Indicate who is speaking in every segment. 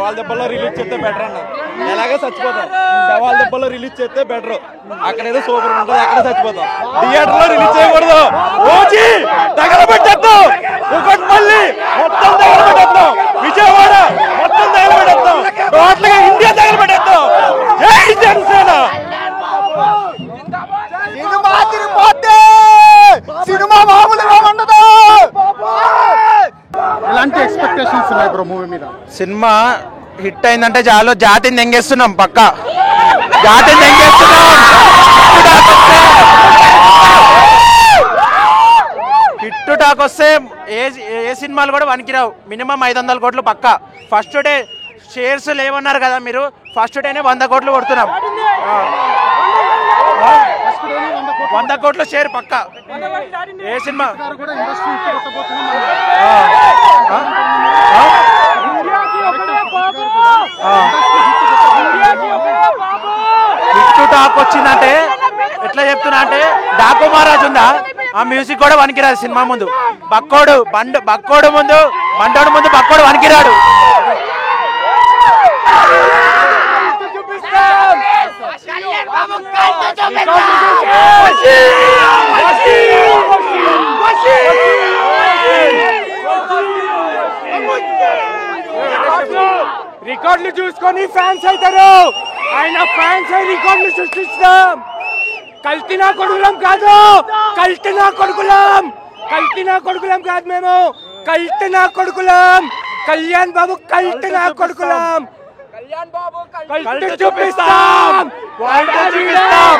Speaker 1: శవాల దెబ్బల్లో రిలీజ్ చేస్తే బెటర్ అన్న. ఎలాగే చచ్చిపోతాం, శవాల దెబ్బల్లో రిలీజ్ చేస్తే బెటర్. అక్కడేదో సూపర్ ఉంటుంది, అక్కడ చచ్చిపోతాం. థియేటర్ లో రిలీజ్ చేయకూడదు. ఓజీ తగలబెట్టేద్దాం, కుకట్పల్లి మొత్తం తగలబెట్టేద్దాం, విజయవాడ మొత్తం తగలబెట్టేద్దాం, టోటల్ గా ఇండియా తగలబెట్టేద్దాం. జై జనసేన.
Speaker 2: సినిమా తిరిగిపోతే సినిమా మామూలుగా ఉండదు. ఎలాంటి ఎక్స్పెక్టేషన్స్ ఉన్నాయి బ్రో మూవీ మీద?
Speaker 3: సినిమా హిట్ అయిందంటే చాలు, జాతిని దెంగేస్తున్నాం, పక్కా జాతిని దెంగేస్తున్నాం. హిట్ టాక్ వస్తే ఏ సినిమాలు కూడా వనికిరావు. మినిమం 500 కోట్లు పక్కా. ఫస్ట్ డే షేర్స్ లేవన్నారు కదా మీరు, ఫస్ట్ డేనే 100 కోట్లు కొడుతున్నాం. 100 కోట్ల షేర్ పక్కా. ఏ సినిమా హిట్ టాక్ వచ్చిందంటే ఎట్లా చెప్తున్నా అంటే, డాకు మహారాజ్ ఉందా, ఆ మ్యూజిక్ కూడా వనికిరాదు సినిమా ముందు. బక్కోడు ముందు బండోడు ముందు బక్కోడు వనికిరాడు.
Speaker 4: రికార్డులు చూసుకొని ఫ్యాన్స్ అవుతారు. ఆయన ఫ్యాన్స్ రికార్డులు సృష్టిస్తాం. కల్తీనా కొడుకులం కాదు, కల్తీనా కొడుకులం, కల్తీనా కొడుకులం కాదు, మేము కల్తీనా కొడుకులం. కళ్యాణ్ బాబు కల్తీనా కొడుకులం. కళ్యాణ్ బాబు కల్తీ చూపిస్తాం, చూపిస్తాం.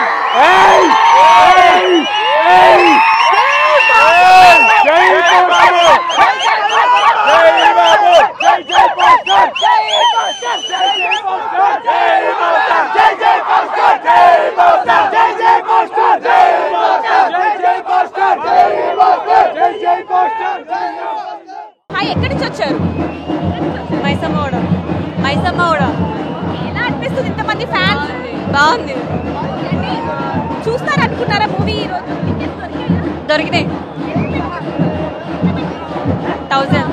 Speaker 5: ఎక్కడి నుంచి వచ్చారు? మైసమ్మగూడ. ఎలా అనిపిస్తుంది ఇంతమంది ఫ్యాన్స్? బాగుంది. చూస్తారు అనుకున్నారా మూవీ? ఈరోజు దొరికినాయి 1000.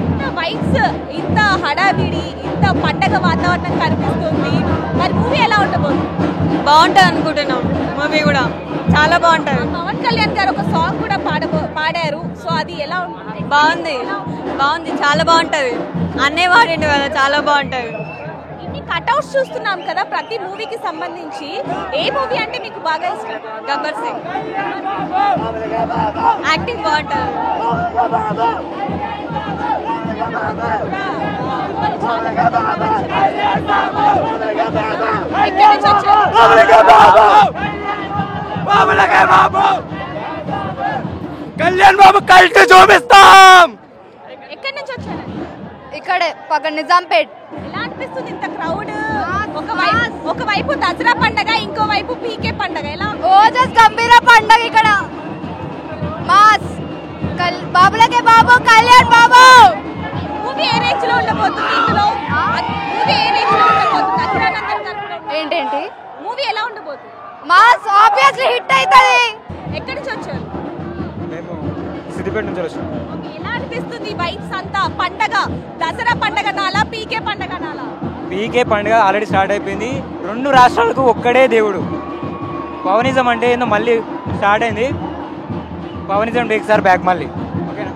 Speaker 5: ఇంత వైబ్స్, ఇంత హడావిడి, ఇంత పండగ వాతావరణం కనిపిస్తుంది. మరి మూవీ ఎలా ఉండబోతుంది? బాగుంటుంది అనుకుంటున్నాం. మూవీ కూడా చాలా బాగుంటుంది. పవన్ కళ్యాణ్ గారు ఒక సాంగ్ కూడా పాడారు. సో అది ఎలా ఉంటుంది? బాగుంది, చాలా బాగుంటది. అన్నే వాడిండు కదా, చాలా బాగుంటది. ఇన్ని కట్అవుట్స్ చూస్తున్నాం కదా ప్రతి మూవీకి సంబంధించి. ఏ మూవీ అంటే మీకు బాగా ఇష్టం? గబ్బర్ సింగ్. యాక్టింగ్ బాగుంటది.
Speaker 4: కళ్యాణ్ బాబు కల్తీ చూపిస్తాం.
Speaker 5: ఎక్కడి నుంచి వచ్చారు?
Speaker 6: ఇక్కడే పక్కన నిజాంపేట్.
Speaker 5: ఎలా అనిపిస్తుంది ఇంత క్రౌడ్? ఒకవైపు దసరా పండగ, ఇంకోవైపు పీకే పండగ. ఎలా?
Speaker 6: ఓజస్ గంభీర పండగ ఇక్కడ. మాస్ బాబులకే బాబు, కళ్యాణ్ బాబు.
Speaker 5: మూవీ ఏ రేంజ్ లో ఉండబోతుంది? ఇందులో మూవీ ఏ రేంజ్ లో ఉండబోతుంది?
Speaker 6: ఏంటేంటి
Speaker 5: మూవీ ఎలా ఉండబోతుంది?
Speaker 6: మాస్ ఆబ్వియస్లీ హిట్ అవుతుంది.
Speaker 5: ఎక్కడి నుంచి వచ్చారు?
Speaker 4: మేము సిద్దిపేట నుంచి వచ్చాం.
Speaker 5: ఎలా అనిపిస్తుంది వైబ్స్ అంతా? పండగ, దసరా పండగ నాలా, పీకే పండగ నాలా?
Speaker 7: పీకే పండుగ ఆల్రెడీ స్టార్ట్ అయిపోయింది. 2 రాష్ట్రాలకు ఒక్కడే దేవుడు. పవనిజం అంటే ఏందో మళ్ళీ స్టార్ట్ అయింది. పవనిజం ఒకసారి బ్యాక్ మళ్ళీ. ఓకేనా?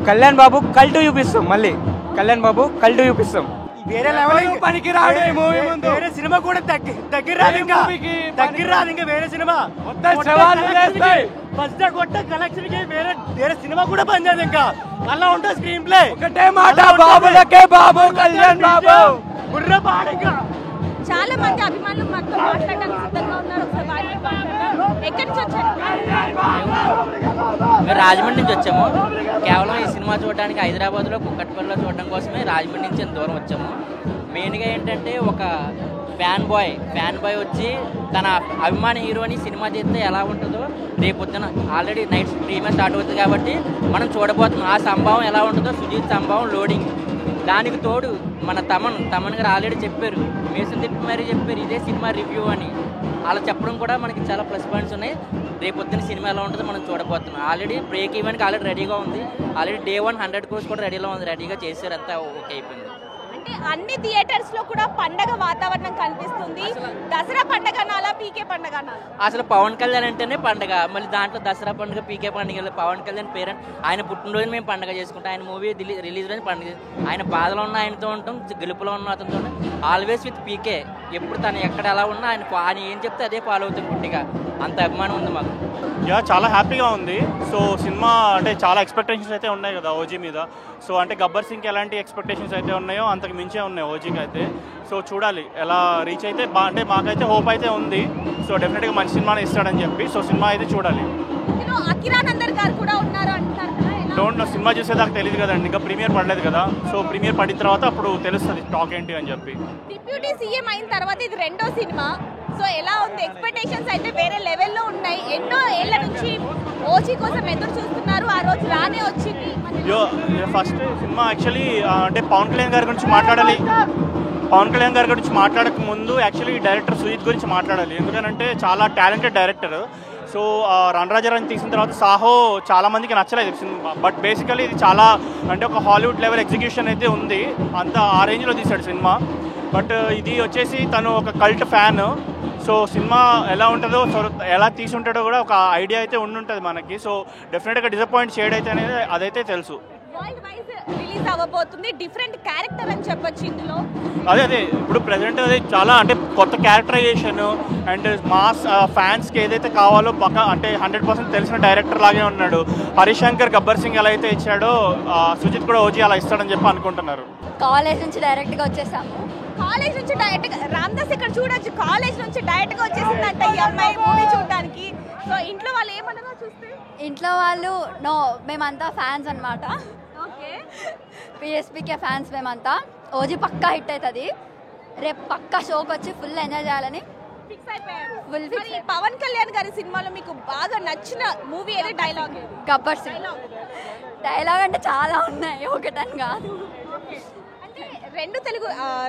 Speaker 7: కళ్యాణ్ బాబు కల్టు చూపిస్తాం. మళ్ళీ కళ్యాణ్ బాబు కల్టు చూపిస్తాం.
Speaker 4: వేరే లెవెల్ పనికి రాడు ఈ మూవీ ముందు.
Speaker 3: వేరే సినిమా కూడా దగ్గర రాదు ఇంకా వేరే సినిమా
Speaker 4: మొత్తం సవాల్ చేస్తాయి.
Speaker 3: ఫస్ట్ కొట్ట కలెక్షన్ కి వేరే సినిమా కూడా పనిచేయదు. ఇంకా అలా ఉంటుంది స్క్రీన్ ప్లే.
Speaker 4: ఒకటే మాట, బాబులకే బాబు, కళ్యాణ్ బాబు.
Speaker 3: బుర్ర పాడగా
Speaker 5: చాలా మంది అభిమానులు మాతో మాట్లాడడానికి సిద్ధంగా ఉన్నారు. ఎక్కడి నుంచి వచ్చారు?
Speaker 8: మేము రాజమండ్రి నుంచి వచ్చాము. కేవలం ఈ సినిమా చూడడానికి హైదరాబాద్లో కుక్కట్పల్లిలో చూడడం కోసమే రాజమండ్రి నుంచి ఎంత దూరం వచ్చాము. మెయిన్గా ఏంటంటే ఒక ఫ్యాన్ బాయ్ వచ్చి తన అభిమాన హీరోని సినిమా చేస్తే ఎలా ఉంటుందో రేపొద్దున ఆల్రెడీ నైట్ స్ట్రీమే స్టార్ట్ అవుతుంది కాబట్టి మనం చూడబోతున్నాం. ఆ సంభవం ఎలా ఉంటుందో, సుజీత్ సంభవం లోడింగ్. దానికి తోడు మన తమన్ గారు ఆల్రెడీ చెప్పారు, మేసం తిప్పి మరీ చెప్పారు ఇదే సినిమా రివ్యూ అని. అలా చెప్పడం కూడా మనకి చాలా ప్లస్ పాయింట్స్ ఉన్నాయి. రేపొద్దున సినిమా ఎలా ఉంటుందో మనం చూడబోతున్నాం. ఆల్రెడీ బ్రేక్ ఈవెన్కి ఆల్రెడీ రెడీగా ఉంది. ఆల్రెడీ Day 1 100 crores కూడా రెడీగా ఉంది. రెడీగా చేశారు, అంతా ఓకే అయిపోయింది.
Speaker 5: అంటే అన్ని థియేటర్స్ లో కూడా పండగ వాతావరణం కనిపిస్తుంది. దసరా పండగ అనాలా, పీకే పండగ అనాలా?
Speaker 8: అసలు పవన్ కళ్యాణ్ అంటేనే పండగ. మళ్ళీ దాంట్లో దసరా పండుగ, పీకే పండుగ. పవన్ కళ్యాణ్ పేరెంట్ ఆయన పుట్టినరోజు మేము పండుగ చేసుకుంటాం, ఆయన మూవీ రిలీజ్ రోజు పండుగ. ఆయన బాధలో ఉన్న ఆయనతో ఉంటాం, గెలుపులో ఉన్న అతనితో ఉంటాం. ఆల్వేస్ విత్ పీకే. ఎప్పుడు తను ఎక్కడ ఎలా ఉన్నా ఆయన ఏం చెప్తే అదే ఫాలో అవుతుంది గుట్టిగా. అంత అభిమానం ఉంది మాకు.
Speaker 9: చాలా హ్యాపీగా ఉంది. సో సినిమా అంటే చాలా ఎక్స్పెక్టేషన్స్ అయితే ఉన్నాయి కదా ఓజీ మీద. సో అంటే గబ్బర్ సింగ్కి ఎలాంటి ఎక్స్పెక్టేషన్స్ అయితే ఉన్నాయో అంతకు మించే ఉన్నాయి ఓజీకి అయితే. సో చూడాలి ఎలా రీచ్ అయితే అంటే మాకైతే హోప్ అయితే ఉంది. సో డెఫినెట్గా మంచి సినిమానే ఇస్తాడని చెప్పి. సో సినిమా అయితే చూడాలి.
Speaker 5: అకిరానందర్ గారు కూడా ఉన్నారు అంటారు కదా,
Speaker 9: డోంట్ నో, సినిమా చూసేదాకా తెలియదు కదండి, ఇంకా ప్రీమియర్ పడలేదు కదా. సో ప్రీమియర్ పడిన తర్వాత అప్పుడు తెలుస్తుంది టాక్ ఏంటి అని చెప్పి.
Speaker 5: డిప్యూటీ సీఎం అయిన తర్వాత ఇది రెండో సినిమా. సో ఎలా ఉంది? ఎక్స్పెక్టేషన్స్ అయితే వేరే లెవెల్లో ఉన్నాయి. ఎన్నో ఏళ్ల నుంచి ఓజీ కోసం ఎదురు చూస్తున్నారు, ఆ రోజు రానే వచ్చింది.
Speaker 9: ఫస్ట్ సినిమా యాక్చువల్లీ అంటే పవన్ కళ్యాణ్ గారి గురించి మాట్లాడాలి. పవన్ కళ్యాణ్ గారి గురించి మాట్లాడక ముందు యాక్చువల్లీ డైరెక్టర్ సుజిత్ గురించి మాట్లాడాలి. ఎందుకంటే చాలా టాలెంటెడ్ డైరెక్టర్. సో రణరాజరాని తీసిన తర్వాత సాహో చాలా మందికి నచ్చలేదు సినిమా. బట్ బేసికలీ ఇది చాలా అంటే ఒక హాలీవుడ్ లెవెల్ ఎగ్జిక్యూషన్ అయితే ఉంది. అంత ఆ రేంజ్లో తీశాడు సినిమా. బట్ ఇది వచ్చేసి తను ఒక కల్ట్ ఫ్యాన్. సో సినిమా ఎలా ఉంటుందో, సో ఎలా తీసుంటాడో కూడా ఒక ఐడియా అయితే ఉండుంటుంది మనకి. సో డెఫినెట్గా డిసప్పాయింట్ షేడ్ అయితే అనేది అదైతే తెలుసు.
Speaker 5: వరల్డ్ వైజ్ రిలీజ్ అవ్వబోతుంది. డిఫరెంట్ క్యారెక్టర్ అని చెప్పొచ్చు ఇందులో.
Speaker 9: అదే ఇప్పుడు ప్రెజెంట్ అది చాలా అంటే కొత్త క్యారెక్టరైజేషన్ అండ్ మాస్ ఫ్యాన్స్కి ఏదైతే కావాలో పక్క అంటే 100% తెలిసిన డైరెక్టర్ లాగే ఉన్నాడు. హరీష్ శంకర్ గబ్బర్ సింగ్ ఎలా అయితే ఇచ్చాడో సుజిత్ కూడా ఓజీ అలా ఇస్తాడని చెప్పి అనుకుంటున్నారు.
Speaker 6: కాలేజ్ నుంచి డైరెక్ట్గా వచ్చేసాము.
Speaker 5: కాలేజ్ నుంచి డైరెక్ట్ గా రామ్దాస్ ఇక్కడ చూడొచ్చు, కాలేజ్ నుంచి డైరెక్ట్ గా వచ్చేసిందంట ఈ అమ్మాయి మూవీ చూడడానికి. సో ఇంట్లో వాళ్ళు ఏమన్నారో చూస్తే,
Speaker 6: ఇంట్లో వాళ్ళు నో, మేమంతా ఫ్యాన్స్ అన్నమాట.
Speaker 5: ఓకే,
Speaker 6: పిఎస్పీకే ఫ్యాన్స్ మేమంతా. ఓజీ పక్కా హిట్ అవుతుంది. రేపు పక్కా షోకి వచ్చి ఫుల్ ఎంజాయ్ చేయాలని
Speaker 5: ఫిక్స్ అయిపోయారు.
Speaker 6: Full fix.
Speaker 5: మరి పవన్ కళ్యాణ్ గారి సినిమాలో మీకు బాగా నచ్చిన మూవీ ఏది? డైలాగ్
Speaker 6: గబ్బర్ సింగ్. డైలాగ్ అంటే చాలా ఉన్నాయి, ఒకటని కాదు.
Speaker 5: అంటే రెండు తెలుగు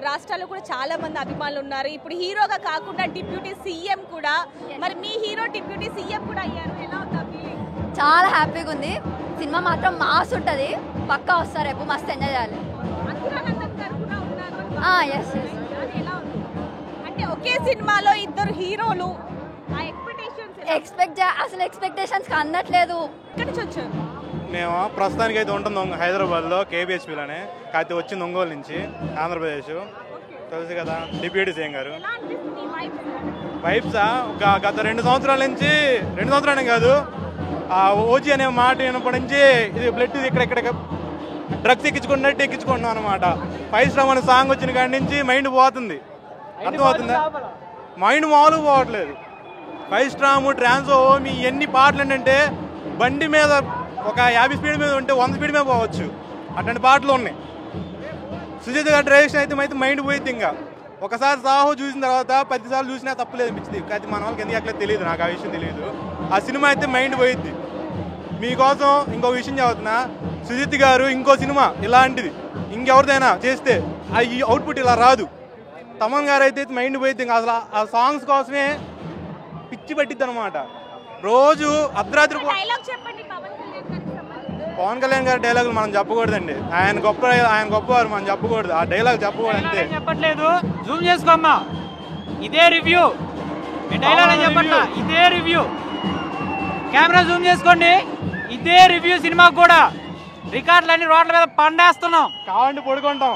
Speaker 5: రాష్ట్రాల్లో కూడా చాలా మంది అభిమానులు ఉన్నారు. ఇప్పుడు హీరోగా కాకుండా డిప్యూటీ సీఎం కూడా. మరి మీ హీరో డిప్యూటీ సీఎం కూడా అయ్యారు, ఎలా ఉంది ఫీలింగ్?
Speaker 6: చాలా హ్యాపీగా ఉంది. సినిమా మాత్రం మాస్ ఉంటుంది, పక్కా వస్తారు, రేపు మస్తు ఎంజాయ్ చేయాలి.
Speaker 5: అకిరానందన్ గారు కూడా ఉన్నారు.
Speaker 6: Yes yes.
Speaker 5: అది ఎలా ఉంది? అంటే ఒకే సినిమాలో ఇద్దరు హీరోలు, ఆ ఎక్స్పెక్టేషన్స్
Speaker 6: అసలు ఎక్స్పెక్టేషన్స్కి అందట్లేదు.
Speaker 5: ఎక్కడి నుంచి వచ్చారు?
Speaker 1: మేము ప్రస్తుతానికి అయితే ఉంటుంది హైదరాబాద్లో కేబిహెచ్పిలోనే, కాకపోతే వచ్చింది ఒంగోలు నుంచి, ఆంధ్రప్రదేశ్. తెలుసు కదా డిప్యూటీ సీఎం గారు. వైబ్సా గత 2 సంవత్సరాల నుంచి, 2 సంవత్సరాలే కాదు, ఆ ఓజీ అనే మాట వినప్పటి నుంచి ఇది బ్లడ్ ఇక్కడ డ్రగ్స్ ఎక్కించుకుంటున్నాం అనమాట. 5 స్టార్ అనే సాంగ్ వచ్చిన కాడి నుంచి మైండ్ పోతుంది. అర్థమవుతుందా? మైండ్ మామూలుగా పోవట్లేదు. 5 స్టార్, ట్రాన్సో, మీ ఎన్ని పాటలు ఏంటంటే బండి మీద ఒక 50 స్పీడ్ మీద ఉంటే 100 స్పీడ్ మీద పోవచ్చు, అట్లాంటి పాటలు ఉన్నాయి. సుజిత్ గారి డైరెక్షన్ అయితే మైండ్ పోయింది. ఇంకా ఒకసారి సాహో చూసిన తర్వాత 10 సార్లు చూసినా తప్పులేదు అనిపించింది. కానీ మన వాళ్ళకి ఎందుకు అట్లా తెలియదు, నాకు ఆ విషయం తెలియదు. ఆ సినిమా అయితే మైండ్ పోయిద్ది. మీకోసం ఇంకో విషయం చెబుతున్నా, సుజిత్ గారు ఇంకో సినిమా ఇలాంటిది ఇంకెవరిదైనా చేస్తే ఈ అవుట్పుట్ ఇలా రాదు. తమన్ గారు అయితే మైండ్ పోయిద్ది. ఇంకా అసలు ఆ సాంగ్స్ కోసమే పిచ్చి పట్టిద్ది అనమాట. రోజు అర్ధరాత్రి పవన్ కళ్యాణ్ గారి డైలాగులు మనం చెప్పకూడదండి. ఆయన గొప్పవారు, మనం చెప్పకూడదు. ఆ డైలాగ్ చెప్పకూడదు అంతే.
Speaker 7: చెప్పట్లేదు, జూమ్ చేసుకోమ్మా. ఇదే రివ్యూ, డైలాగ్ అని చెప్పట్లా, ఇదే రివ్యూ. కెమెరా జూమ్ చేసుకోండి. ఇదే రివ్యూ సినిమాకు కూడా. రికార్డులన్నీ రోడ్ల మీద పండేస్తున్నాం.
Speaker 1: కావాలంటే పడుకుంటాం.